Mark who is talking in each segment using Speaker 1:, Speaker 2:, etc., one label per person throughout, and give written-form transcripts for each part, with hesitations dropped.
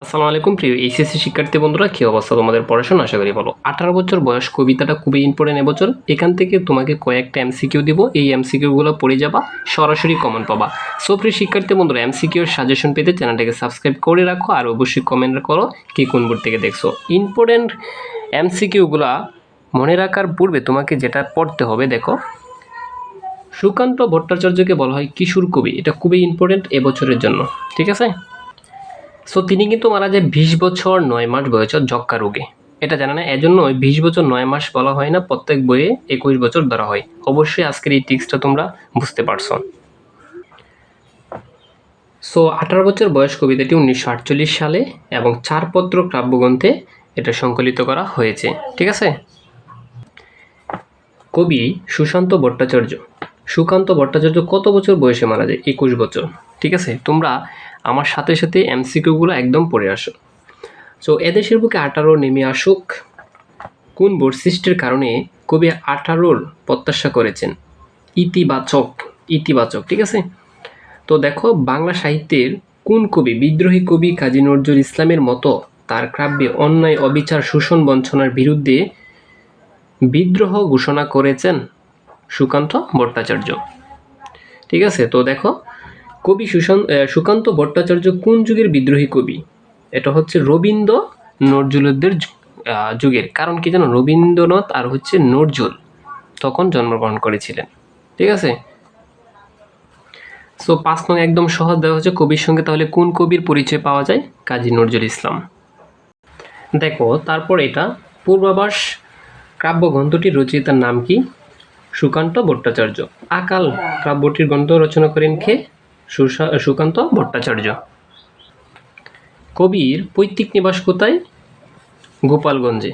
Speaker 1: আসসালামু আলাইকুম প্রিয় এইচএসসি শিক্ষার্থী বন্ধুরা, কী অবস্থা তোমাদের? পড়াশোনা আশা করি ভালো। 18 বছর বয়স কবিতাটা খুবই ইম্পর্টেন্ট এবছর। এখান থেকে তোমাকে কয়েকটা এমসিকিউ দিব, এই এমসিকিউগুলো পড়ে যাবা, সরাসরি কমেন্ট পাবা। সো প্রিয় শিক্ষার্থী বন্ধুরা, এমসিকিউর সাজেশন পেতে চ্যানেলটাকে সাবস্ক্রাইব করে রাখো আর অবশ্যই কমেন্ট করো কি কোন বোর্ড থেকে দেখছো। ইম্পর্টেন্ট এমসিকিউগুলা মনে রাখার পূর্বে তোমাকে যেটা পড়তে হবে, দেখো, সুকান্ত ভট্টাচার্যকে বলা হয় কিশোর কবি। এটা খুবই ইম্পর্টেন্ট এবছরের জন্য, ঠিক আছে? সো তিনি কিন্তু মারা যায় 20 বছর 9 মাস বয়সে যক্ষ্মা রোগে। এটা জানা না, এজন্য 20 বছর 9 মাস বলা হয় না, প্রত্যেক বইয়ে 21 বছর ধরা হয়। অবশ্যই আজকের এই টিক্সটা তোমরা বুঝতে পারছো। সো 18 বছর বয়স কবিতাটি 1948 সালে এবং 4 পত্র কাব্যগ্রন্থে এটা সংকলিত করা হয়েছে, ঠিক আছে? কবি সুশান্ত ভট্টাচার্য। সুকান্ত ভট্টাচার্য কত বছর বয়সে মারা যায়? 21 বছর, ঠিক আছে? তোমরা আমার সাথে সাথে এমসিকিউগুলো একদম পড়ে আসো। সো এদেশের বুকে 18 নেমে আসুক কোন বৈশিষ্ট্যের কারণে কবি 18 প্রত্যাশা করেছেন? ইতিবাচক, ইতিবাচক, ঠিক আছে? তো দেখো, বাংলা সাহিত্যের কোন কবি বিদ্রোহী কবি কাজী নজরুল ইসলামের মতো তার কাব্যে অন্যায় অবিচার শোষণ বঞ্চনার বিরুদ্ধে বিদ্রোহ ঘোষণা করেছেন? সুকান্ত ভট্টাচার্য, ঠিক আছে? তো দেখো, কবি সুকান্ত ভট্টাচার্য কোন যুগের বিদ্রোহী কবি? এটা হচ্ছে রবীন্দ্র নজরুলদের যুগের। কারণ কি জানো, রবীন্দ্রনাথ আর হচ্ছে নজরুল তখন জন্মগ্রহণ করেছিলেন, ঠিক আছে? সো 5 নং একদম সহজ দেওয়া হচ্ছে কবির সঙ্গে, তাহলে কোন কবির পরিচয় পাওয়া যায়? কাজী নজরুল ইসলাম। দেখো, তারপর এটা পূর্বাভাস কাব্যগ্রন্থটির রচয়িতার নাম কি? সুকান্ত ভট্টাচার্য। আকাল কাব্যটির গ্রন্থ রচনা করেন কে? সুকান্ত ভট্টাচার্য। কবির পৈতৃক নিবাস কোথায়? গোপালগঞ্জে।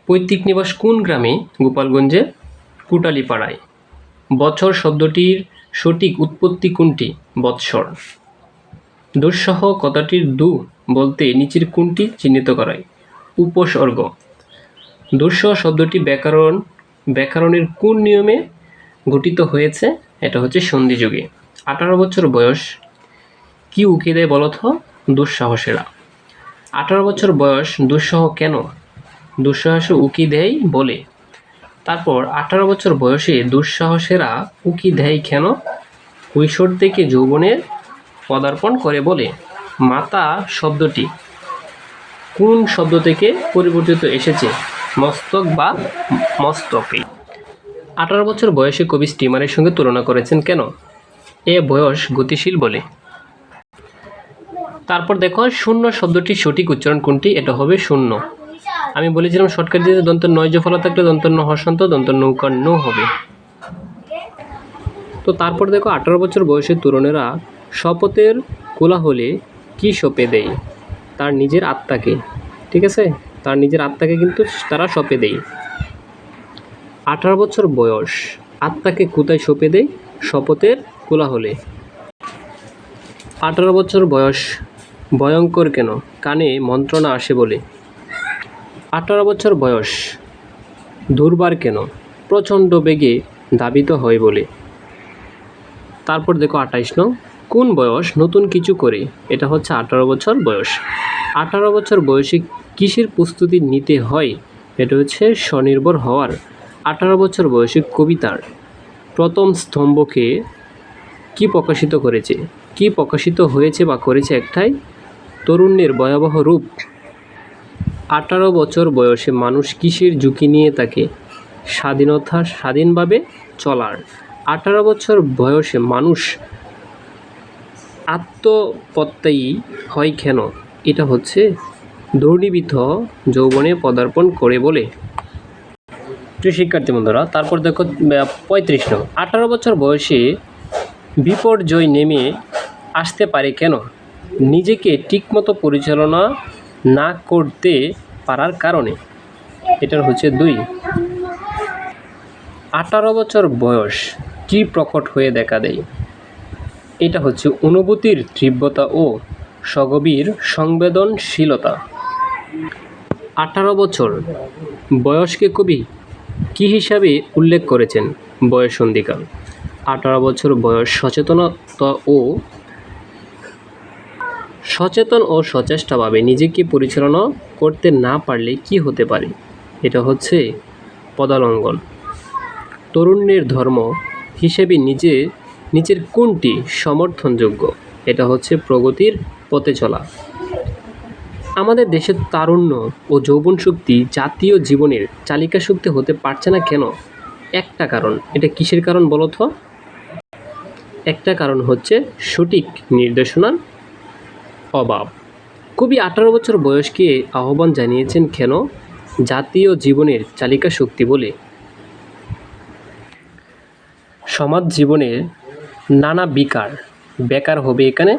Speaker 1: পৈতৃক নিবাস কোন গ্রামে? গোপালগঞ্জে কুটালীপাড়ায়। বছর শব্দটির সঠিক উৎপত্তি কোনটি? বৎসর। দুঃসহ কথাটির দু বলতে নিচের কোনটি চিহ্নিত করায়? উপসর্গ। দুঃসহ শব্দটি ব্যাকরণের কোন নিয়মে গঠিত হয়েছে? এটা হচ্ছে সন্ধিযুগে। 18 বছর বয়স কি উকি দেয় বলত? দুঃসাহসেরা। 18 বছর বয়স দুঃসহ কেন? দুঃসাহসে উকি দেয় বলে। তারপর 18 বছর বয়সে দুঃসাহসেরা উকি দেয় কেন? কৈশোর থেকে যৌবনের পদার্পণ করে বলে। মাতা শব্দটি কোন শব্দ থেকে পরিবর্তিত এসেছে? মস্তক বা মস্তকে। 18 বছর বয়সে কবি স্টিমারের সঙ্গে তুলনা করেছেন কেন? এ বয়স গতিশীল বলে। তারপর দেখো, শূন্য শব্দটির সঠিক উচ্চারণ কোনটি? এটা হবে শূন্য। আমি বলেছিলাম শর্টকাট দিয়ে দন্ত নয় ফলা থাকলে দন্ত ন হসন্ত দন্ত নৌকার নো হবে। তো তারপর দেখো, 18 বছর বয়সের তরুণেরা শপথের কোলাহলে কি সঁপে দেয়? তার নিজের আত্মাকে, ঠিক আছে? তার নিজের আত্মাকে কিন্তু তারা সঁপে দেয়। 18 বছর বয়স আত্মাকে কোথায় সঁপে দেয়? শপথের কোলাহলে। 18 বছর বয়স ভয়ঙ্কর কেন? কানে মন্ত্রণা আসে বলে। 18 বছর বয়স দুর্বার কেন? প্রচণ্ড বেগে ধাবিত হয় বলে। তারপর দেখো 28 নং, কোন বয়স নতুন কিছু করে? এটা হচ্ছে 18 বছর বয়স। 18 বছর বয়সে কিসের প্রস্তুতি নিতে হয়? এটা হচ্ছে স্বনির্ভর হওয়ার। 18 বছর বয়সে কবিতার প্রথম স্তম্ভকে কি প্রকাশিত করেছে? কি প্রকাশিত হয়েছে বা করেছে? একটাই, তরুণের ভয়াবহ রূপ। 18 বছর বয়সে মানুষ কিসের ঝুঁকি নিয়ে থাকে? স্বাধীনভাবে চলার। 18 বছর বয়সে মানুষ আত্মপ্রত্যয়ী হয় কেন? এটা হচ্ছে দুর্নিবিত যৌবনে পদার্পণ করে বলে। প্রিয় শিক্ষার্থী বন্ধুরা, তারপর দেখো 35 নং, 18 বছর বয়সে বিপর্যয় নেমে আসতে পারে কেন? নিজেকে ঠিকমতো পরিচালনা না করতে পারার কারণে। এটা হচ্ছে 2। 18 বছর বয়স কি প্রকট হয়ে দেখা দেয়? এটা হচ্ছে অনুভূতির তীব্রতা ও সগভীর সংবেদনশীলতা। 18 বছর বয়সকে কবি কি হিসাবে উল্লেখ করেছেন? বয়ঃসন্ধিকাল। 18 বছর বয়স সচেতনতা ও সচেতন ও সচেষ্টভাবে নিজেকে পরিচালনা করতে না পারলে কি হতে পারে? এটা হচ্ছে পদালঙ্ঘন। তরুণের ধর্ম হিসেবে নিজের কোনটি সমর্থনযোগ্য? এটা হচ্ছে প্রগতির পথে চলা। আমাদের দেশের তারুণ্য ও যৌবন শক্তি জাতীয় জীবনের চালিকা শক্তি হতে পারছে না কেন? একটা কারণ। এটা কিসের কারণ বলো তো? একটা কারণ হচ্ছে সঠিক নির্দেশনার অভাব। কবি 18 বছর বয়সকে আহ্বান জানিয়েছেন কেন জাতীয় জীবনের চালিকা শক্তি বলে? সমাজ জীবনের নানা বেকার হবে এখানে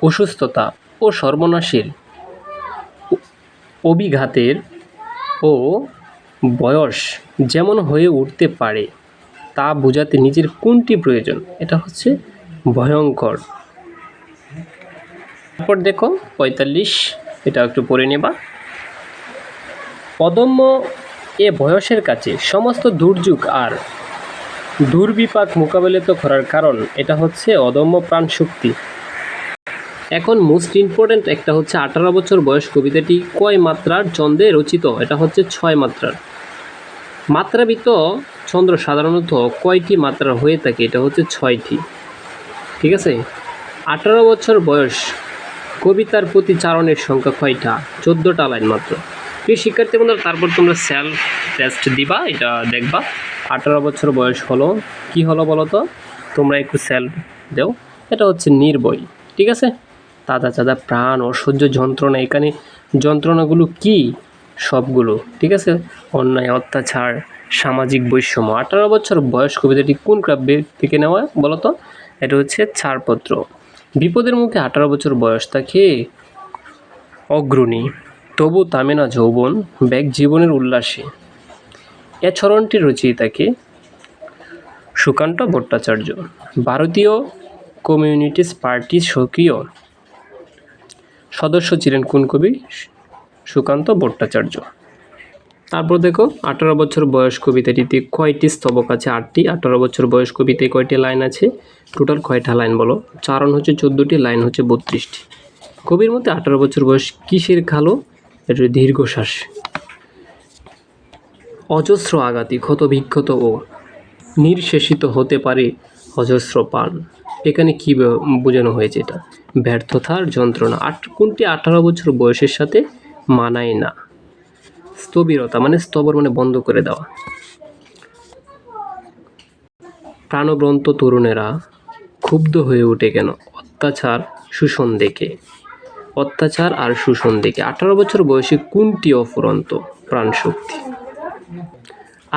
Speaker 1: অসুস্থতা ও সর্বনাশের অভিঘাতের ও বয়স যেমন হয়ে উঠতে পারে তা বোঝাতে নিজের কোনটি প্রয়োজন? এটা হচ্ছে ভয়ঙ্কর। তারপর দেখো 45, এটা একটু পড়ে নেবা। অদম্য এ বয়সের কাছে সমস্ত দুর্যোগ আর দুর্বিপাক মোকাবেলিত করার কারণ এটা হচ্ছে অদম্য প্রাণ শক্তি। এখন মোস্ট ইম্পর্ট্যান্ট একটা হচ্ছে 18 বছর বয়স কবিতাটি কয় মাত্রার ছন্দে রচিত? এটা হচ্ছে 6 মাত্রার। মাত্রাবৃত্ত ছন্দ সাধারণত কয়টি মাত্রার হয়ে থাকে? এটা হচ্ছে 6টি। ঠিক আছে। 18 বছর বয়স কবিতার প্রতি চারণের সংখ্যা কয়টা? 14টা লাইন মাত্র। প্রিয় শিক্ষার্থী বন্ধুরা, তারপর তোমরা সেলফ টেস্ট দিবা, এটা দেখবা 18 বছর বয়স হলো কি হলো বলো তো? তোমরা একটু সেলফ দাও। এটা হচ্ছে নির্ভয়। ঠিক আছে। তাজা প্রাণ অসহ্য যন্ত্রণা। এখানে যন্ত্রণাগুলো কি? সবগুলো। ঠিক আছে। অন্যায়, অত্যাচার, সামাজিক বৈষম্য। 18 বছর বয়স কবিতাটি কোন কাব্যের থেকে নেওয়া বলো তো? এটা হচ্ছে ছাড়পত্র। বিপদের মুখে 18 বছর বয়স তাকে অগ্রণী, তবু থামে না যৌবন ব্যাগ জীবনের উল্লাসে। এ ছরণটি রচয়িতাকে সুকান্ত ভট্টাচার্য। ভারতীয় কমিউনিস্ট পার্টির সক্রিয় সদস্য ছিলেন কোন কবি? সুকান্ত ভট্টাচার্য। তারপর দেখো 18 বছর বয়স কবিতাটিতে কয়টি স্তবক আছে? 8টি। 18 বছর বয়স কবিতায় কয়টি লাইন আছে? টোটাল কয়টা লাইন বলো? চারণ হচ্ছে 14টি, লাইন হচ্ছে 32টি। কবির মতে 18 বছর বয়স কিসের কালো? এটা দীর্ঘশ্বাস। অজস্র আঘাতে ক্ষত বিক্ষত ও নির্শেষিত হতে পারে অজস্র প্রাণ। এখানে কি বোঝানো হয়েছে? এটা ব্যর্থতার যন্ত্রণা। কোনটি 18 বছর বয়সের সাথে মানায় না? স্থবিরতা মানে স্তবর মানে বন্ধ করে দেওয়া। প্রাণবন্ত তরুণেরা ক্ষুব্ধ হয়ে ওঠে কেন? অত্যাচার আর শোষণ দেখে। 18 বছর বয়সে কোনটি অফুরন্ত প্রাণশক্তি?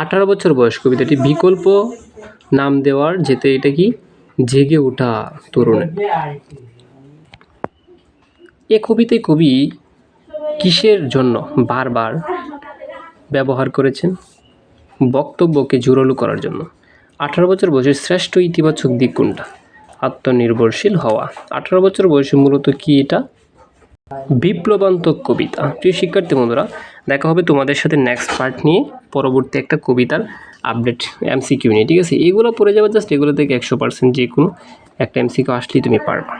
Speaker 1: 18 বছর বয়স কবিতাটি বিকল্প নাম দেওয়ার যেতে এটা কি? জেগে ওঠা তরুণের। এ কবিতায় কবি কিসের জন্য বারবার ব্যবহার করেছেন? বক্তব্যকে জোরালো করার জন্য। 18 বছর বয়সের শ্রেষ্ঠ ইতিবাচক দিক কোনটা? আত্মনির্ভরশীল হওয়া। 18 বছর বয়সে মূলত কি এটা? বিপ্লবান্তক কবিতা। প্রিয় শিক্ষার্থী বন্ধুরা, দেখা হবে তোমাদের সাথে নেক্সট পার্ট নিয়ে, পরবর্তী একটা কবিতার আপডেট MCQ নিয়ে। ঠিক আছে। এগুলো পড়ে যাবে, জাস্ট এগুলো থেকে 100% যে কোনো একটা MCQ আসলেই তুমি পারবা।